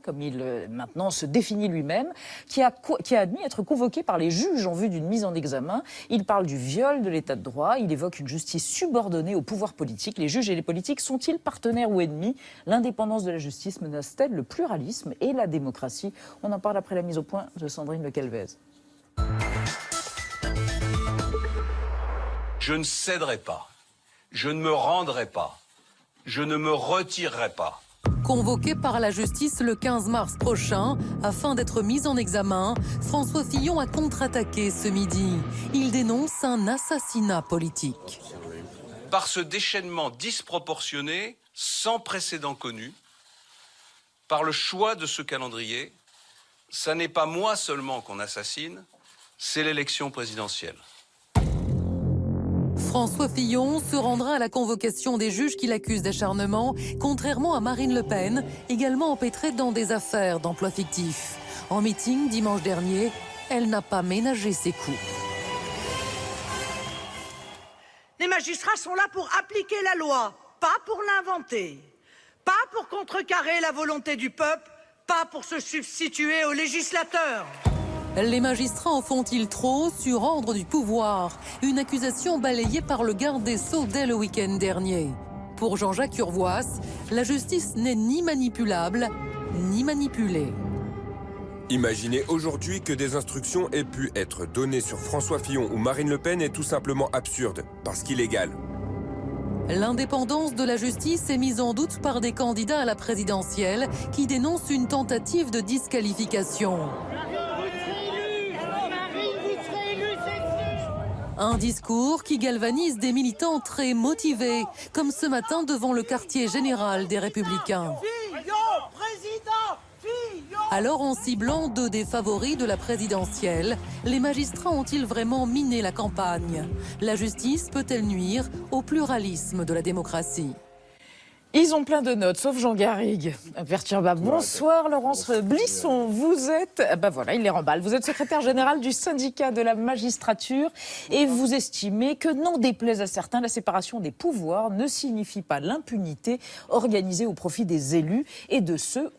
comme il maintenant se définit lui-même, qui a admis être convoqué par les juges en vue d'une mise en examen. Il parle du viol de l'état de droit, il évoque une justice subordonnée au pouvoir politique. Les juges et les politiques sont-ils partenaires ou ennemis? L'indépendance de la justice menace-t-elle le pluralisme et la démocratie? On en parle après la mise au point de Sandrine Le Calvez. Je ne céderai pas, je ne me rendrai pas, je ne me retirerai pas. Convoqué par la justice le 15 mars prochain, afin d'être mis en examen, François Fillon a contre-attaqué ce midi. Il dénonce un assassinat politique. Par ce déchaînement disproportionné, sans précédent connu, par le choix de ce calendrier, ça n'est pas moi seulement qu'on assassine, c'est l'élection présidentielle. François Fillon se rendra à la convocation des juges qui l'accusent d'acharnement, contrairement à Marine Le Pen, également empêtrée dans des affaires d'emploi fictif. En meeting dimanche dernier, elle n'a pas ménagé ses coups. Les magistrats sont là pour appliquer la loi, pas pour l'inventer, pas pour contrecarrer la volonté du peuple, pas pour se substituer aux législateurs. Les magistrats en font-ils trop sur ordre du pouvoir? Une accusation balayée par le garde des Sceaux dès le week-end dernier. Pour Jean-Jacques Urvoas, la justice n'est ni manipulable, ni manipulée. Imaginez aujourd'hui que des instructions aient pu être données sur François Fillon ou Marine Le Pen est tout simplement absurde, parce qu'illégal. L'indépendance de la justice est mise en doute par des candidats à la présidentielle qui dénoncent une tentative de disqualification. Un discours qui galvanise des militants très motivés, comme ce matin devant le quartier général des Républicains. Alors, en ciblant deux des favoris de la présidentielle, les magistrats ont-ils vraiment miné la campagne? La justice peut-elle nuire au pluralisme de la démocratie? Ils ont plein de notes, sauf Jean Garrigue. Perturbable. Bonsoir Laurence Blisson, vous êtes, voilà, il les remballe. Vous êtes secrétaire général du syndicat de la magistrature et vous estimez que, n'en déplaise à certains, la séparation des pouvoirs ne signifie pas l'impunité organisée au profit des élus et de ceux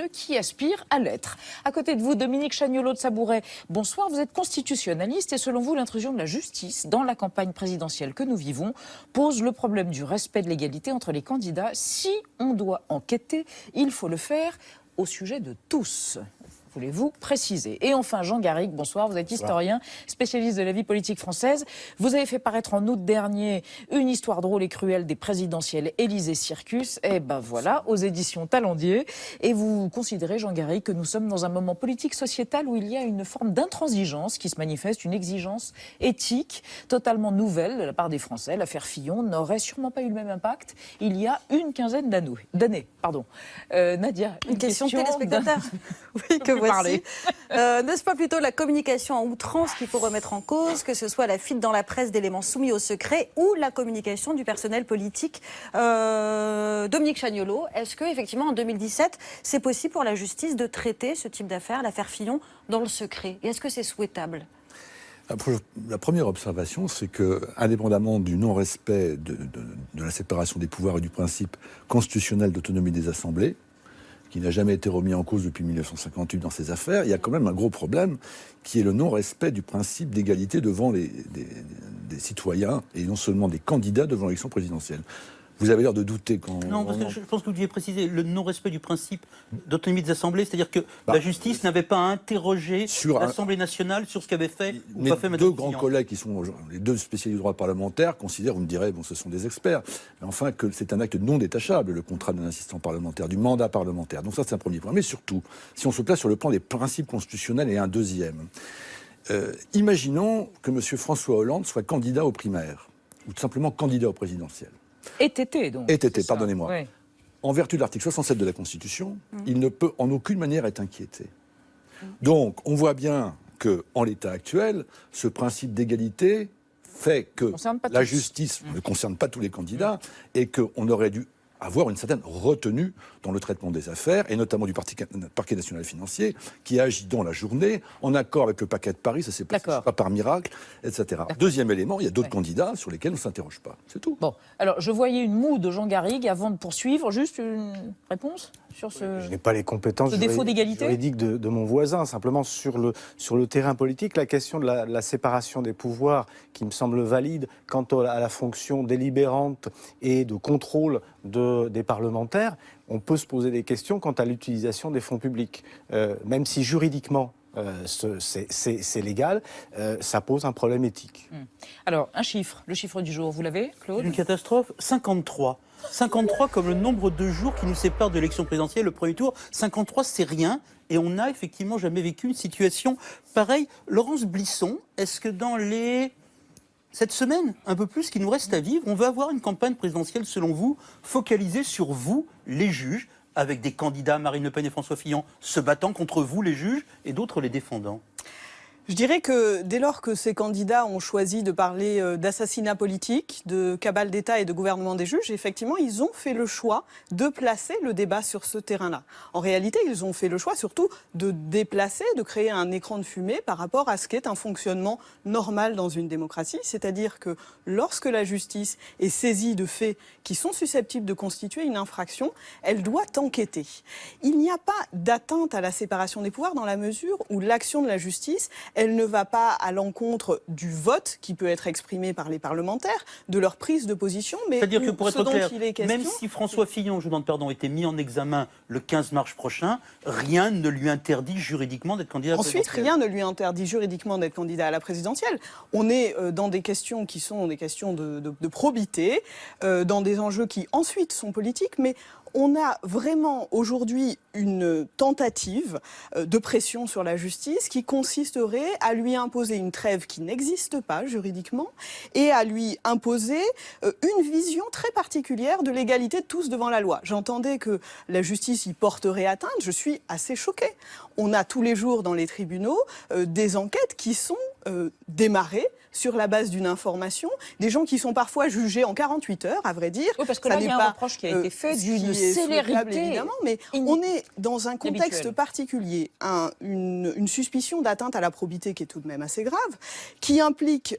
qui aspirent à l'être. À côté de vous, Dominique Chagnolot de Sabouret. Bonsoir, vous êtes constitutionnaliste et selon vous, l'intrusion de la justice dans la campagne présidentielle que nous vivons pose le problème du respect de l'égalité entre les candidats. Si on doit enquêter, il faut le faire au sujet de tous. Voulez-vous préciser? Et enfin, Jean Garrigue, bonsoir, vous êtes historien, spécialiste de la vie politique française. Vous avez fait paraître en août dernier une histoire drôle et cruelle des présidentielles Élysée Circus. Et voilà, aux éditions Talendier. Et vous considérez, Jean Garrigue, que nous sommes dans un moment politique sociétal où il y a une forme d'intransigeance qui se manifeste, une exigence éthique totalement nouvelle de la part des Français. L'affaire Fillon n'aurait sûrement pas eu le même impact il y a une quinzaine d'années. Nadia, une question de téléspectateur. Oui, que voici. N'est-ce pas plutôt la communication en outrance qu'il faut remettre en cause, que ce soit la fuite dans la presse d'éléments soumis au secret ou la communication du personnel politique? Dominique Chagnolot, est-ce que effectivement en 2017, c'est possible pour la justice de traiter ce type d'affaire, l'affaire Fillon, dans le secret? Et est-ce que c'est souhaitable? La première observation, c'est que, indépendamment du non-respect de la séparation des pouvoirs et du principe constitutionnel d'autonomie des assemblées, qui n'a jamais été remis en cause depuis 1958 dans ces affaires, il y a quand même un gros problème qui est le non-respect du principe d'égalité devant des citoyens et non seulement des candidats devant l'élection présidentielle. Vous avez l'air de douter quand... Non, parce que je pense que vous deviez préciser le non-respect du principe d'autonomie des assemblées, c'est-à-dire que la justice n'avait pas à interroger l'Assemblée nationale sur ce qu'avait fait ou pas fait Mme Deux grands collègues qui sont les deux spécialistes du droit parlementaire considèrent, vous me direz, bon, ce sont des experts, mais enfin que c'est un acte non détachable, le contrat d'un assistant parlementaire, du mandat parlementaire. Donc ça, c'est un premier point. Mais surtout, si on se place sur le plan des principes constitutionnels, et un deuxième. Imaginons que M. François Hollande soit candidat aux primaires, ou tout simplement candidat au présidentiel. Était, pardonnez-moi. Oui. En vertu de l'article 67 de la Constitution, il ne peut en aucune manière être inquiété. Donc, on voit bien qu'en l'état actuel, ce principe d'égalité fait que la justice ne concerne pas tous les candidats et qu'on aurait dû avoir une certaine retenue dans le traitement des affaires, et notamment du parquet national financier, qui agit dans la journée, en accord avec le parquet de Paris, ça s'est passé pas par miracle, etc. Deuxième élément, il y a d'autres candidats sur lesquels on ne s'interroge pas. C'est tout. Bon, alors je voyais une moue de Jean Garrigue avant de poursuivre. Juste une réponse sur ce... Je n'ai pas les compétences défaut d'égalité juridiques de mon voisin. Simplement, sur le terrain politique, la question de la séparation des pouvoirs, qui me semble valide quant à la fonction délibérante et de contrôle des parlementaires, on peut se poser des questions quant à l'utilisation des fonds publics. Même si juridiquement, c'est légal, ça pose un problème éthique. Alors, un chiffre, le chiffre du jour, vous l'avez, Claude ? Une catastrophe, 53. 53 comme le nombre de jours qui nous séparent de l'élection présidentielle, le premier tour. 53, c'est rien. Et on n'a effectivement jamais vécu une situation pareille. Laurence Blisson, est-ce que dans cette semaine, un peu plus, qui nous reste à vivre, on va avoir une campagne présidentielle, selon vous, focalisée sur vous, les juges, avec des candidats, Marine Le Pen et François Fillon, se battant contre vous, les juges, et d'autres les défendant? Je dirais que dès lors que ces candidats ont choisi de parler d'assassinat politique, de cabale d'État et de gouvernement des juges, effectivement, ils ont fait le choix de placer le débat sur ce terrain-là. En réalité, ils ont fait le choix surtout de déplacer, de créer un écran de fumée par rapport à ce qu'est un fonctionnement normal dans une démocratie. C'est-à-dire que lorsque la justice est saisie de faits qui sont susceptibles de constituer une infraction, elle doit enquêter. Il n'y a pas d'atteinte à la séparation des pouvoirs dans la mesure où l'action de la justice, elle ne va pas à l'encontre du vote qui peut être exprimé par les parlementaires, de leur prise de position, mais c'est-à-dire que pour être clair, question... même si François Fillon, je demande pardon, était mis en examen le 15 mars prochain, rien ne lui interdit juridiquement d'être candidat à la présidentielle. Ensuite, rien ne lui interdit juridiquement d'être candidat à la présidentielle. On est dans des questions qui sont des questions de probité, dans des enjeux qui ensuite sont politiques, mais on a vraiment aujourd'hui une tentative de pression sur la justice qui consisterait à lui imposer une trêve qui n'existe pas juridiquement et à lui imposer une vision très particulière de l'égalité de tous devant la loi. J'entendais que la justice y porterait atteinte, je suis assez choquée. On a tous les jours dans les tribunaux des enquêtes qui sont démarrées sur la base d'une information, des gens qui sont parfois jugés en 48 heures, à vrai dire. Oui, parce que là, il y a un reproche qui a été fait d'une célérité évidemment, mais on est dans un contexte particulier, une suspicion d'atteinte à la probité qui est tout de même assez grave, qui implique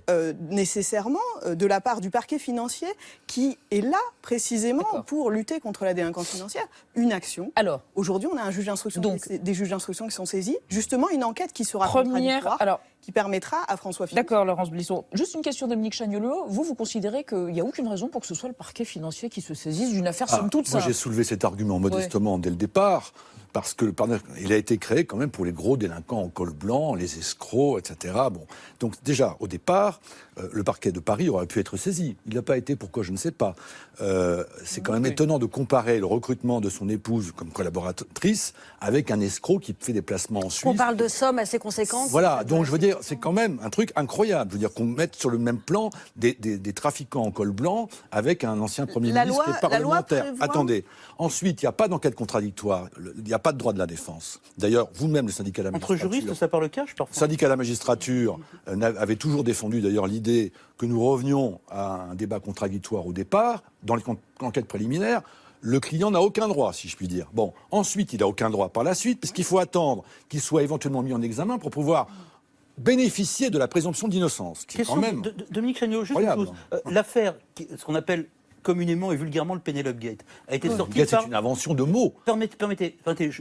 nécessairement, de la part du parquet financier, qui est là précisément pour lutter contre la délinquance financière, une action. Alors, aujourd'hui, on a un juge d'instruction, des juges d'instruction qui sont saisis, justement une enquête qui sera contradictoire, qui permettra à François Fillon. D'accord, Laurence Blisson. Juste une question, Dominique Chagnollot. Vous considérez qu'il n'y a aucune raison pour que ce soit le parquet financier qui se saisisse d'une affaire somme toute simple? Moi, j'ai soulevé cet argument modestement dès le départ, parce que il a été créé quand même pour les gros délinquants en col blanc, les escrocs, etc. Bon. Donc déjà, au départ, le parquet de Paris aurait pu être saisi. Il n'a pas été, pourquoi, je ne sais pas. C'est quand même étonnant de comparer le recrutement de son épouse comme collaboratrice avec un escroc qui fait des placements en Suisse. On parle de sommes assez conséquentes. Voilà, donc je veux dire, c'est quand même un truc incroyable. Je veux dire qu'on mette sur le même plan des trafiquants en col blanc avec un ancien Premier ministre qui est parlementaire. Attendez. Ensuite, il n'y a pas d'enquête contradictoire. Il n'y a pas de droit de la défense. D'ailleurs, vous-même, le syndicat de la magistrature... Entre juristes, ça parle cash parfois. Le syndicat de la magistrature avait toujours défendu d'ailleurs l'idée que nous revenions à un débat contradictoire au départ, dans l'enquête préliminaire. Le client n'a aucun droit, si je puis dire. Bon, ensuite, il n'a aucun droit par la suite, puisqu'il faut attendre qu'il soit éventuellement mis en examen pour pouvoir bénéficier de la présomption d'innocence. Qui est quand même Dominique Chagnollot, juste une chose. L'affaire, ce qu'on appelle communément et vulgairement le Penelope Gate, a été sortie par... C'est une invention de mots. Permettez,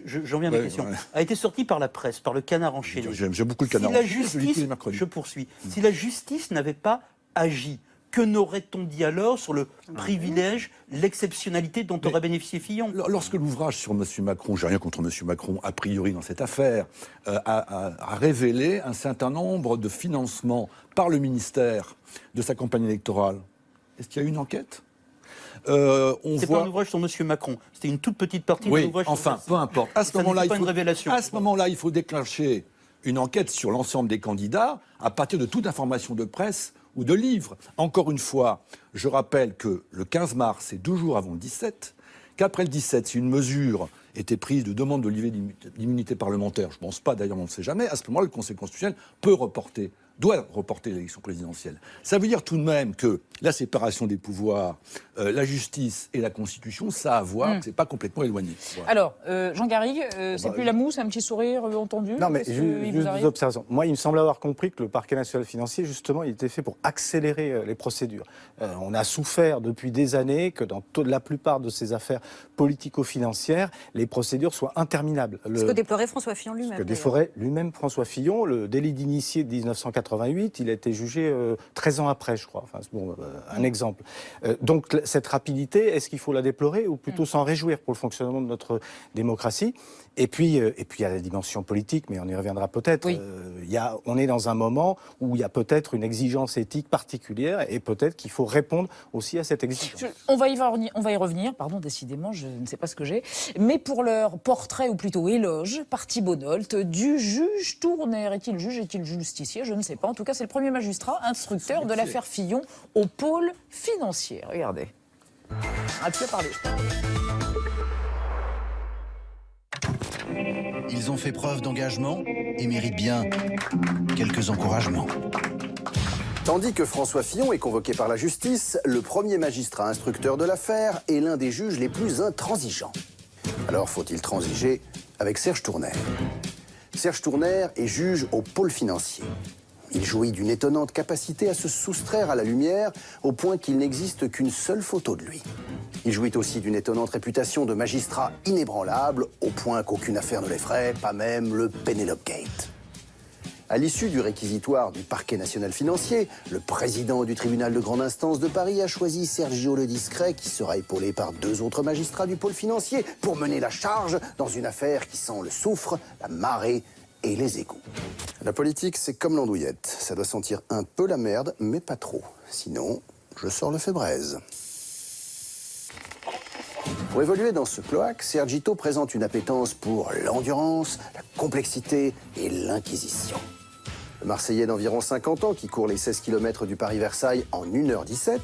j'en viens à ma question. A été sortie par la presse, par le Canard enchaîné. J'aime beaucoup le Canard enchaîné. Je poursuis. Si la justice n'avait pas agi, que n'aurait-on dit alors sur le privilège, l'exceptionnalité dont aurait bénéficié Fillon? Lorsque l'ouvrage sur M. Macron, j'ai rien contre M. Macron, a priori dans cette affaire, a révélé un certain nombre de financements par le ministère de sa campagne électorale, est-ce qu'il y a eu une enquête? C'est pas un ouvrage sur M. Macron, c'était une toute petite partie de l'ouvrage. Enfin, peu importe. À ce moment-là, il faut déclencher une enquête sur l'ensemble des candidats à partir de toute information de presse ou de livres. Encore une fois, je rappelle que le 15 mars, c'est 2 jours avant le 17, qu'après le 17, si une mesure était prise de demande de levée d'immunité parlementaire, je ne pense pas, d'ailleurs on ne sait jamais, à ce moment-là, le Conseil constitutionnel peut reporter doit reporter l'élection présidentielle. Ça veut dire tout de même que la séparation des pouvoirs, la justice et la Constitution, ça a à voir, c'est pas complètement éloigné. Voilà. Alors, Jean Garrigue, c'est plus la mousse, un petit sourire entendu? Non, mais Qu'est-ce qu'il vous juste arrive des observations. Moi, il me semble avoir compris que le parquet national financier, justement, il était fait pour accélérer les procédures. On a souffert depuis des années que dans la plupart de ces affaires politico-financières, les procédures soient interminables. Ce que déplorait François Fillon lui-même. Ce que déflorait lui-même François Fillon. Le délit d'initié de 1988, il a été jugé 13 ans après, je crois. Enfin, bon, un exemple. Donc, cette rapidité, est-ce qu'il faut la déplorer ou plutôt s'en réjouir pour le fonctionnement de notre démocratie? Et puis, il y a la dimension politique, mais on y reviendra peut-être. Oui. On est dans un moment où il y a peut-être une exigence éthique particulière et peut-être qu'il faut répondre aussi à cette exigence. On va y revenir, pardon, décidément, je ne sais pas ce que j'ai. Mais pour leur portrait, ou plutôt éloge, par Thibault Nolte, du juge Tournaire. Est-il juge, est-il justicier? Je ne sais pas. En tout cas, c'est le premier magistrat instructeur de l'affaire Fillon au pôle financier. Regardez. Un pied à parler. Ils ont fait preuve d'engagement et méritent bien quelques encouragements. Tandis que François Fillon est convoqué par la justice, le premier magistrat instructeur de l'affaire est l'un des juges les plus intransigeants. Alors faut-il transiger avec Serge Tournaire? Serge Tournaire est juge au pôle financier. Il jouit d'une étonnante capacité à se soustraire à la lumière au point qu'il n'existe qu'une seule photo de lui. Il jouit aussi d'une étonnante réputation de magistrat inébranlable au point qu'aucune affaire ne l'effraie, pas même le Penelope Gate. À l'issue du réquisitoire du parquet national financier, le président du tribunal de grande instance de Paris a choisi Sergio le Discret, qui sera épaulé par 2 autres magistrats du pôle financier, pour mener la charge dans une affaire qui sent le soufre, la marée et les égouts. La politique, c'est comme l'andouillette. Ça doit sentir un peu la merde, mais pas trop. Sinon, je sors le fébraise. Pour évoluer dans ce cloaque, Sergito présente une appétence pour l'endurance, la complexité et l'inquisition. Le Marseillais d'environ 50 ans, qui court les 16 km du Paris-Versailles en 1h17,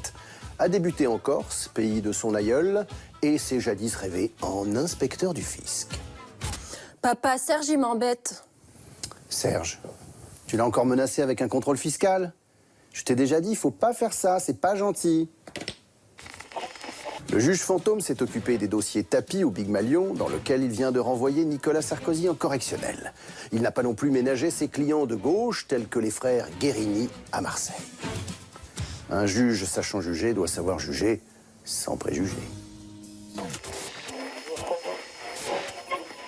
a débuté en Corse, pays de son aïeul, et s'est jadis rêvé en inspecteur du fisc. Papa, Serge, il m'embête. Serge, tu l'as encore menacé avec un contrôle fiscal? Je t'ai déjà dit, il faut pas faire ça, c'est pas gentil. Le juge fantôme s'est occupé des dossiers Tapi ou Big Malion, dans lequel il vient de renvoyer Nicolas Sarkozy en correctionnel. Il n'a pas non plus ménagé ses clients de gauche, tels que les frères Guérini à Marseille. Un juge sachant juger doit savoir juger sans préjugés.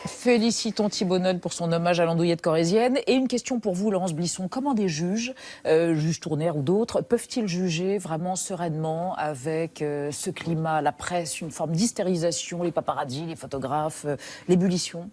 Félicitons Thibault Nolte pour son hommage à l'andouillette corrézienne. Et une question pour vous, Laurence Blisson. Comment des juges, juges Tournaire ou d'autres, peuvent-ils juger vraiment sereinement avec ce climat, la presse, une forme d'hystérisation, les paparazzis, les photographes, l'ébullition?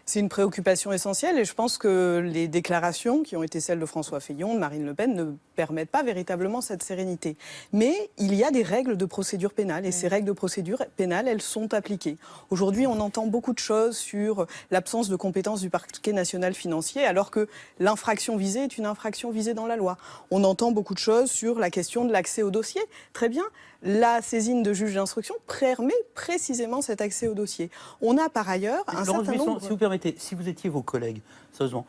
C'est une préoccupation essentielle et je pense que les déclarations qui ont été celles de François Fillon, de Marine Le Pen, ne permettent pas véritablement cette sérénité. Mais il y a des règles de procédure pénale et ces règles de procédure pénale, elles sont appliquées. Aujourd'hui, on entend beaucoup de choses sur l'absence de compétences du parquet national financier alors que l'infraction visée est une infraction visée dans la loi. On entend beaucoup de choses sur la question de l'accès au dossier. Très bien. La saisine de juge d'instruction permet précisément cet accès au dossier. On a par ailleurs un certain nombre... Si vous permettez, si vous étiez vos collègues, sérieusement,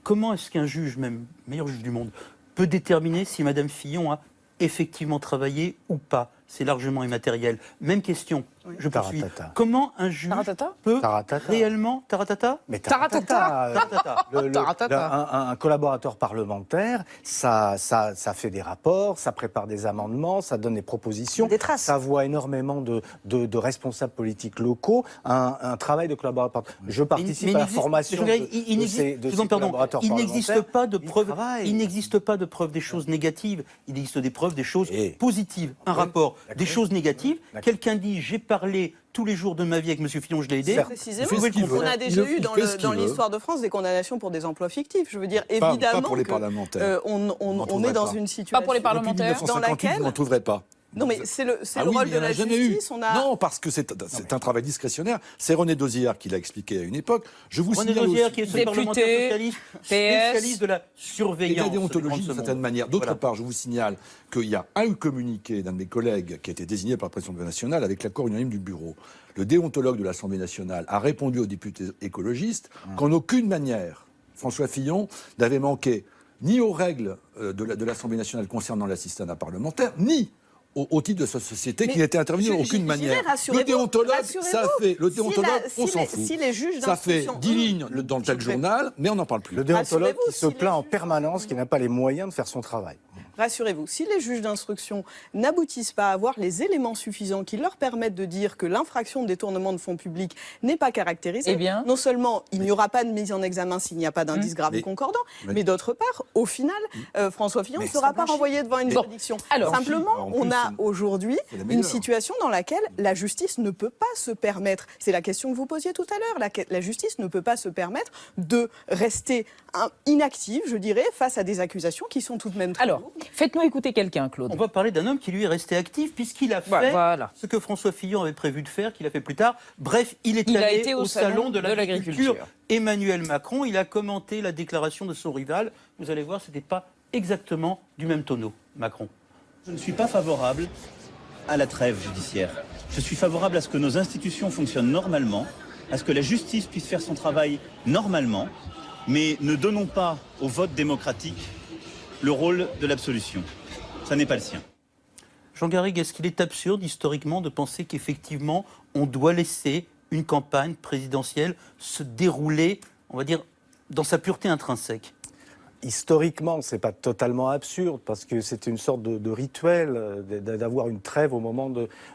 comment est-ce qu'un juge, même meilleur juge du monde, peut déterminer si Madame Fillon a effectivement travaillé ou pas? C'est largement immatériel. Même question, je poursuis. Comment un juge peut réellement... Taratata? Mais Taratata. Un collaborateur parlementaire, ça fait des rapports, ça prépare des amendements, ça donne des propositions, des traces. Ça voit énormément de responsables politiques locaux, un travail de collaborateur. Je participe à la formation de ces collaborateurs il n'existe pas de preuve. travaillent. Il n'existe pas de preuve des choses négatives. Il existe des preuves des choses positives. Un rapport des choses négatives. Quelqu'un dit j'ai parlé tous les jours de ma vie avec M. Fillon, je l'ai aidé. Précisément, on a déjà eu dans l'histoire de France des condamnations pour des emplois fictifs. Je veux dire, évidemment, pas pour les parlementaires. On est dans une situation pas pour les parlementaires dans laquelle vous n'en trouverez pas. Non, mais c'est le rôle de la justice. Non, parce que c'est un travail discrétionnaire. C'est René Dosière qui l'a expliqué à une époque. Je vous René signale Dosière, aussi, qui est ce parlementaire socialiste, spécialiste de la surveillance. et de la déontologie d'une certaine manière. D'autre part, je vous signale qu'il y a un communiqué d'un de mes collègues qui a été désigné par le président de la nationale avec l'accord unanime du bureau. Le déontologue de l'Assemblée nationale a répondu aux députés écologistes qu'en aucune manière François Fillon n'avait manqué ni aux règles de l'Assemblée nationale concernant l'assistanat parlementaire, ni au titre de cette société qui n'était intervenu d'aucune manière. Le déontologue, ça fait. Le déontologue, on s'en fout. Ça fait 10 lignes dans tel journal, mais on n'en parle plus. Le déontologue qui se plaint en permanence, qui n'a pas les moyens de faire son travail. Rassurez-vous, si les juges d'instruction n'aboutissent pas à avoir les éléments suffisants qui leur permettent de dire que l'infraction de détournement de fonds publics n'est pas caractérisée, non seulement il n'y aura pas de mise en examen s'il n'y a pas d'indice grave ou concordant, mais d'autre part, au final, François Fillon ne sera pas renvoyé devant une juridiction. Simplement, on a aujourd'hui une situation dans laquelle la justice ne peut pas se permettre, c'est la question que vous posiez tout à l'heure, la justice ne peut pas se permettre de rester inactive, je dirais, face à des accusations qui sont tout de même très lourdes. Faites-nous écouter quelqu'un, Claude. On va parler d'un homme qui, lui, est resté actif, puisqu'il a fait ce que François Fillon avait prévu de faire, qu'il a fait plus tard. Bref, il a été au salon de l'agriculture. Emmanuel Macron, il a commenté la déclaration de son rival. Vous allez voir, ce n'était pas exactement du même tonneau, Macron. Je ne suis pas favorable à la trêve judiciaire. Je suis favorable à ce que nos institutions fonctionnent normalement, à ce que la justice puisse faire son travail normalement, mais ne donnons pas au vote démocratique le rôle de l'absolution. Ça n'est pas le sien. Jean Garrigue, est-ce qu'il est absurde historiquement de penser qu'effectivement on doit laisser une campagne présidentielle se dérouler, on va dire, dans sa pureté intrinsèque ? Historiquement, ce n'est pas totalement absurde, parce que c'est une sorte de rituel d'avoir une trêve au moment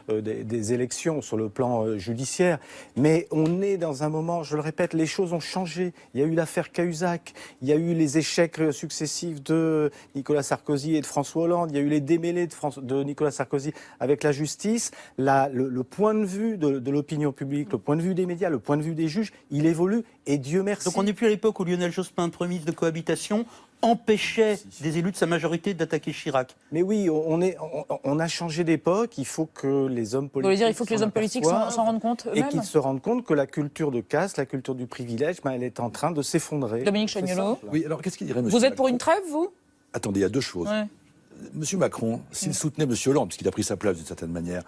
des élections sur le plan judiciaire. Mais on est dans un moment, je le répète, les choses ont changé. Il y a eu l'affaire Cahuzac, il y a eu les échecs successifs de Nicolas Sarkozy et de François Hollande, il y a eu les démêlés de Nicolas Sarkozy avec la justice. Le point de vue de l'opinion publique, le point de vue des médias, le point de vue des juges, il évolue, et Dieu merci. Donc on n'est plus à l'époque où Lionel Jospin, Premier ministre de cohabitation, empêchait des élus de sa majorité d'attaquer Chirac. Mais oui, on a changé d'époque. Il faut que les hommes politiques. Vous voulez dire, il faut que les hommes politiques s'en rendent compte eux-mêmes ? Et qu'ils se rendent compte que la culture de caste, la culture du privilège, elle est en train de s'effondrer. Dominique Chagnolot. Oui, alors qu'est-ce qu'il dirait, monsieur Vous êtes pour une trêve, vous ? Attendez, il y a deux choses. Ouais. Monsieur Macron, s'il soutenait Monsieur Hollande, puisqu'il a pris sa place d'une certaine manière,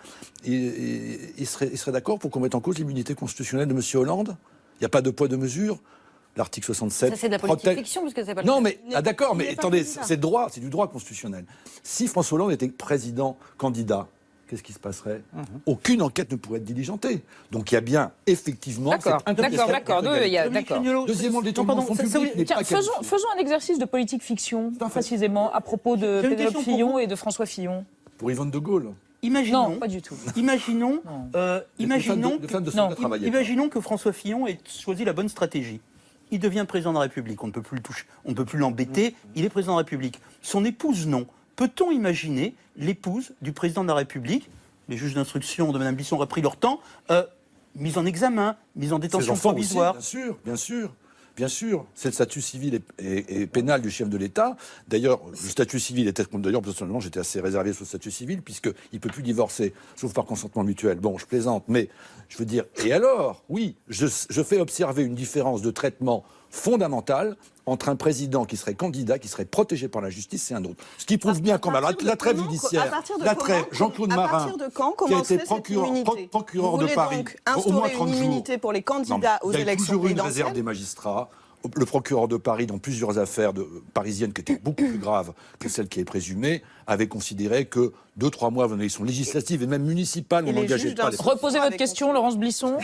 il serait d'accord pour qu'on mette en cause l'immunité constitutionnelle de Monsieur Hollande ? Il n'y a pas de poids de mesure. L'article 67. Ça, c'est de la politique fiction, puisque c'est pas le Non, mais d'accord, mais attendez, c'est du droit constitutionnel. Si François Hollande était président candidat, qu'est-ce qui se passerait ? Aucune enquête ne pourrait être diligentée. Donc il y a bien, effectivement... D'accord. Deuxièmement, le détournement de fonds publics n'est pas faisons un exercice de politique fiction, précisément, à propos de Pénélope Fillon et de François Fillon. Pour Yvonne de Gaulle. Imaginons, non, pas du tout. Imaginons que François Fillon ait choisi la bonne stratégie. Il devient président de la République, on ne peut plus le toucher, on ne peut plus l'embêter, il est président de la République. Son épouse, non. Peut-on imaginer l'épouse du président de la République, les juges d'instruction de Mme Bisson auraient pris leur temps, mise en examen, mise en détention provisoire. Aussi, bien sûr. Bien sûr, c'est le statut civil et pénal du chef de l'État. D'ailleurs, le statut civil était... D'ailleurs, personnellement, j'étais assez réservé sur le statut civil, puisqu'il ne peut plus divorcer, sauf par consentement mutuel. Bon, je plaisante, mais je veux dire... Et alors, oui, je fais observer une différence de traitement fondamentale entre un président qui serait candidat, qui serait protégé par la justice, et un autre. Ce qui prouve bien comment... La trêve judiciaire, la trêve, Jean-Claude Marin, qui a été procureur de Paris, au moins 30 jours. Immunité pour les candidats aux élections présidentielles. Il y a toujours une réserve des magistrats. Le procureur de Paris, dans plusieurs affaires parisiennes qui étaient beaucoup plus graves que celle qui est présumée, avait considéré que 2-3 mois avant l'élection législative et même municipale, on n'engageait pas les... Reposez votre question, Laurence Blisson.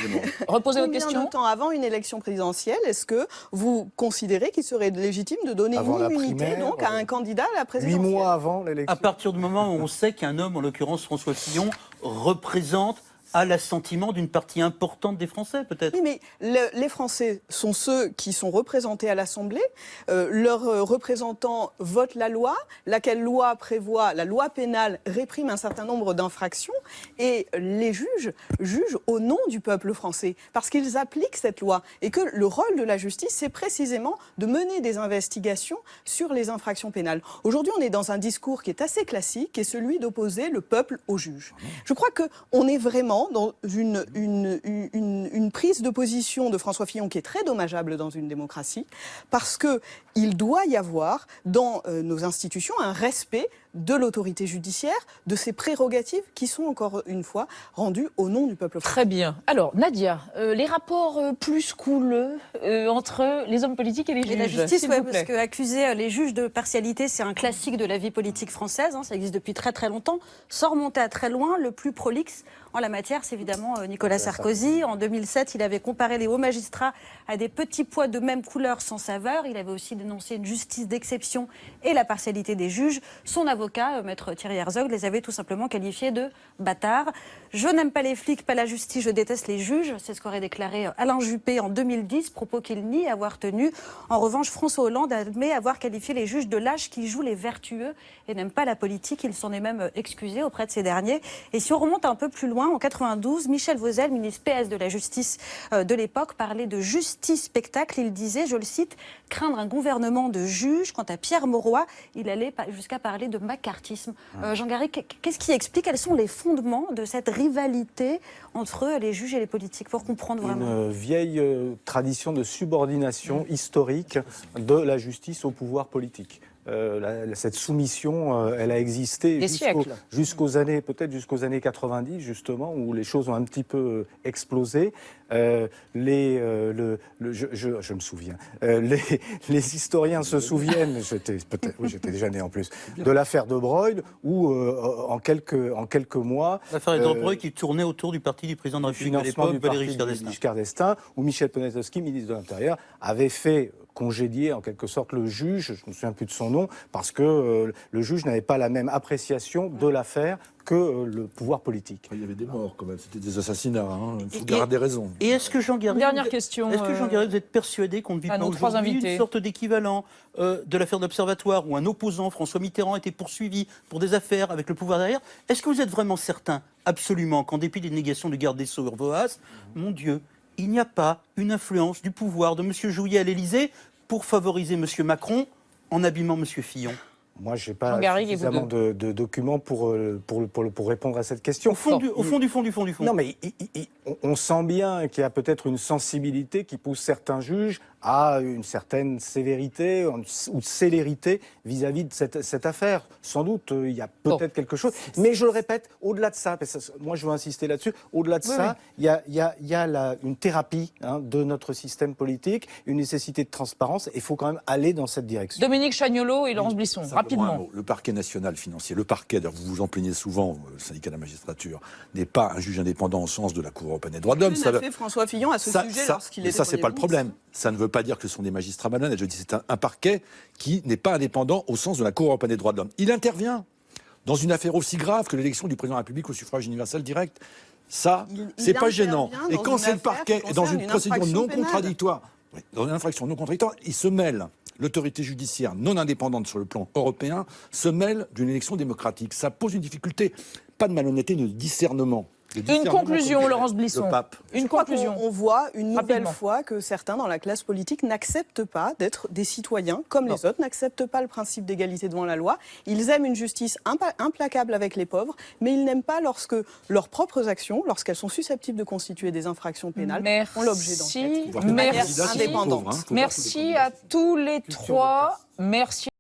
Reposez votre question. Combien de temps avant une élection présidentielle est-ce que vous considérez qu'il serait légitime de donner une immunité donc, à un candidat à la présidentielle ? 8 mois avant l'élection. À partir du moment où on sait qu'un homme, en l'occurrence François Fillon, représente à l'assentiment d'une partie importante des Français, peut-être. Oui, mais les Français sont ceux qui sont représentés à l'Assemblée. Leurs représentants votent la loi, laquelle loi prévoit, la loi pénale réprime un certain nombre d'infractions, et les juges jugent au nom du peuple français, parce qu'ils appliquent cette loi. Et que le rôle de la justice, c'est précisément de mener des investigations sur les infractions pénales. Aujourd'hui, on est dans un discours qui est assez classique, qui est celui d'opposer le peuple aux juges. Je crois qu'on est vraiment vraiment dans une prise de position de François Fillon qui est très dommageable dans une démocratie, parce qu'il doit y avoir dans nos institutions un respect de l'autorité judiciaire, de ses prérogatives qui sont encore une fois rendues au nom du peuple français. Très bien. Alors, Nadia, les rapports plus cool entre les hommes politiques et les juges. Et la justice, s'il ouais, vous plaît. parce qu'accuser les juges de partialité, c'est un classique de la vie politique française, ça existe depuis très très longtemps, sans remonter à très loin. Le plus prolixe en la matière, c'est évidemment Nicolas Sarkozy. En 2007, il avait comparé les hauts magistrats à des petits pois de même couleur sans saveur. Il avait aussi dénoncé une justice d'exception et la partialité des juges. Son avocat, maître Thierry Herzog, les avait tout simplement qualifiés de bâtards. Je n'aime pas les flics, pas la justice, je déteste les juges. C'est ce qu'aurait déclaré Alain Juppé en 2010, propos qu'il nie avoir tenu. En revanche, François Hollande admet avoir qualifié les juges de lâches qui jouent les vertueux et n'aiment pas la politique. Il s'en est même excusé auprès de ces derniers. Et si on remonte un peu plus loin, en 92, Michel Vauzel, ministre PS de la Justice de l'époque, parlait de justice spectacle. Il disait, je le cite, craindre un gouvernement de juges. Quant à Pierre Mauroy, il allait jusqu'à parler de macartisme. Jean Garrigue, qu'est-ce qui explique, quels sont les fondements de cette rivalité entre les juges et les politiques, pour comprendre vraiment? Une vieille tradition de subordination historique de la justice au pouvoir politique. Cette soumission, elle a existé jusqu'aux années, peut-être jusqu'aux années 90, justement, où les choses ont un petit peu explosé. Je me souviens. Les historiens se souviennent, j'étais déjà né en plus, de l'affaire de Broglie, où en quelques mois... L'affaire de Broglie qui tournait autour du parti du président de la République à l'époque, Valéry Giscard d'Estaing, où Michel Poniatowski, ministre de l'Intérieur, avait fait congédier en quelque sorte le juge, je ne me souviens plus de son nom, parce que le juge n'avait pas la même appréciation de l'affaire que le pouvoir politique. Il y avait des morts quand même, c'était des assassinats, il faut garder raison. Et est-ce que Jean Garrigue, Dernière question. Est-ce que Jean Garrigue, vous êtes persuadé qu'on ne vit pas aujourd'hui une sorte d'équivalent de l'affaire d'Observatoire où un opposant, François Mitterrand, était poursuivi pour des affaires avec le pouvoir derrière? Est-ce que vous êtes vraiment certain, absolument, qu'en dépit des négations du garde des Sceaux Urvoas, mon Dieu, il n'y a pas une influence du pouvoir de M. Jouyet à l'Élysée pour favoriser M. Macron en abîmant M. Fillon? Moi, je n'ai pas suffisamment de documents pour répondre à cette question. Au fond du fond. Non, mais on sent bien qu'il y a peut-être une sensibilité qui pousse certains juges à une certaine sévérité ou célérité vis-à-vis de cette affaire. Sans doute, il y a peut-être quelque chose. Mais je le répète, au-delà de ça, moi je veux insister là-dessus, au-delà de ça, il y a une thérapie de notre système politique, une nécessité de transparence, et il faut quand même aller dans cette direction. Dominique Chagnolot et Laurence Blisson, rapidement. Le parquet national financier, le parquet, vous vous en plaignez souvent, le syndicat de la magistrature, n'est pas un juge indépendant au sens de la Cour européenne des droits de l'homme. Ça fait François Fillon à ce sujet lorsqu'il était. Mais ça, c'est pas le problème. Ça ne veut pas dire que ce sont des magistrats malhonnêtes. Je dis c'est un parquet qui n'est pas indépendant au sens de la Cour européenne des droits de l'homme. Il intervient dans une affaire aussi grave que l'élection du président de la République au suffrage universel direct. Ça, c'est pas gênant. Et quand c'est le parquet, dans une procédure non contradictoire, dans une infraction non contradictoire, il se mêle. L'autorité judiciaire non indépendante sur le plan européen se mêle d'une élection démocratique. Ça pose une difficulté, pas de malhonnêteté, de discernement. Une conclusion, Laurence Blisson. Une conclusion. On voit une nouvelle fois que certains dans la classe politique n'acceptent pas d'être des citoyens comme les autres, n'acceptent pas le principe d'égalité devant la loi. Ils aiment une justice implacable avec les pauvres, mais ils n'aiment pas lorsque leurs propres actions, lorsqu'elles sont susceptibles de constituer des infractions pénales, font l'objet d'enquêtes de manière indépendante. Merci à tous les trois. Merci.